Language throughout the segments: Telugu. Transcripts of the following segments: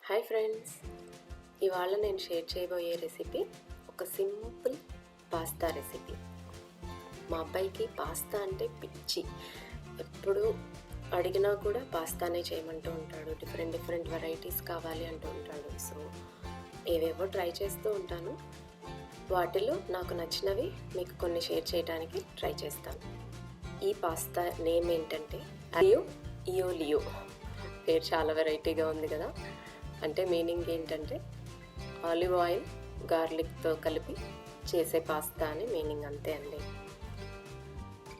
హాయ్ ఫ్రెండ్స్, ఇవాళ నేను షేర్ చేయబోయే రెసిపీ ఒక సింపుల్ పాస్తా రెసిపీ. మా అబ్బాయికి పాస్తా అంటే పిచ్చి. ఎప్పుడు అడిగినా కూడా పాస్తానే చేయమంటూ ఉంటాడు. డిఫరెంట్ వెరైటీస్ కావాలి అంటూ ఉంటాడు. సో ఏవేవో ట్రై చేస్తూ ఉంటాను. వాటిలో నాకు నచ్చినవి మీకు కొన్ని షేర్ చేయడానికి ట్రై చేస్తాను. ఈ పాస్తా నేమ్ ఏంటంటే ఆలియో. పేరు చాలా వెరైటీగా ఉంది కదా. అంటే మీనింగ్ ఏంటంటే ఆలివ్ ఆయిల్ గార్లిక్తో కలిపి చేసే పాస్తా అని మీనింగ్, అంతే అండి.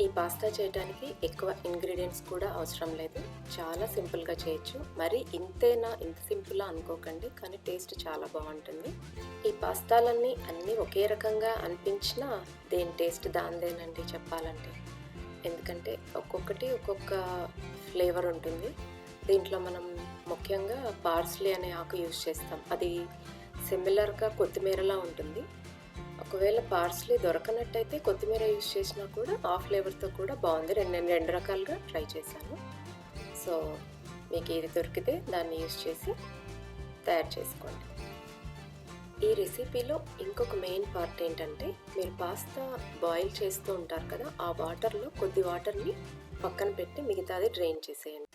ఈ పాస్తా చేయడానికి ఎక్కువ ఇంగ్రీడియంట్స్ కూడా అవసరం లేదు. చాలా సింపుల్గా చేయొచ్చు. మరి ఇంతేనా, ఇంత సింపుల్గా అనుకోకండి, కానీ టేస్ట్ చాలా బాగుంటుంది. ఈ పాస్తాలన్నీ అన్నీ ఒకే రకంగా అనిపించినా దేని టేస్ట్ దానిదేనండి చెప్పాలంటే. ఎందుకంటే ఒక్కొక్కటి ఒక్కొక్క ఫ్లేవర్ ఉంటుంది. దీంట్లో మనం ముఖ్యంగా పార్స్లీ అనే ఆకు యూజ్ చేస్తాం. అది సిమిలర్గా కొత్తిమీరలా ఉంటుంది. ఒకవేళ పార్స్లీ దొరకనట్టయితే కొత్తిమీర యూజ్ చేసినా కూడా ఆ ఫ్లేవర్తో కూడా బాగుంది. నేను రెండు రకాలుగా ట్రై చేశాను. సో మీకు ఇది దొరికితే దాన్ని యూజ్ చేసి తయారు చేసుకోండి. ఈ రెసిపీలో ఇంకొక మెయిన్ పార్ట్ ఏంటంటే, మీరు పాస్తా బాయిల్ చేస్తూ ఉంటారు కదా, ఆ వాటర్లో కొద్ది వాటర్ని పక్కన పెట్టి మిగతాది డ్రైన్ చేసేయండి.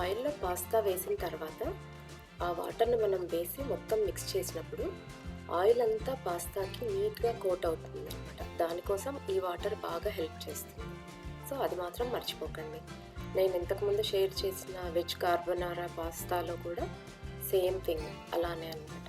ఆయిల్లో పాస్తా వేసిన తర్వాత ఆ వాటర్ని మనం వేసి మొత్తం మిక్స్ చేసినప్పుడు ఆయిల్ అంతా పాస్తాకి నీట్గా కోట్ అవుతుంది అనమాట. దానికోసం ఈ వాటర్ బాగా హెల్ప్ చేస్తుంది. సో అది మాత్రం మర్చిపోకండి. నేను ఇంతకుముందు షేర్ చేసిన వెజ్ కార్బోనారా పాస్తాలో కూడా సేమ్ థింగ్ అలానే అనమాట.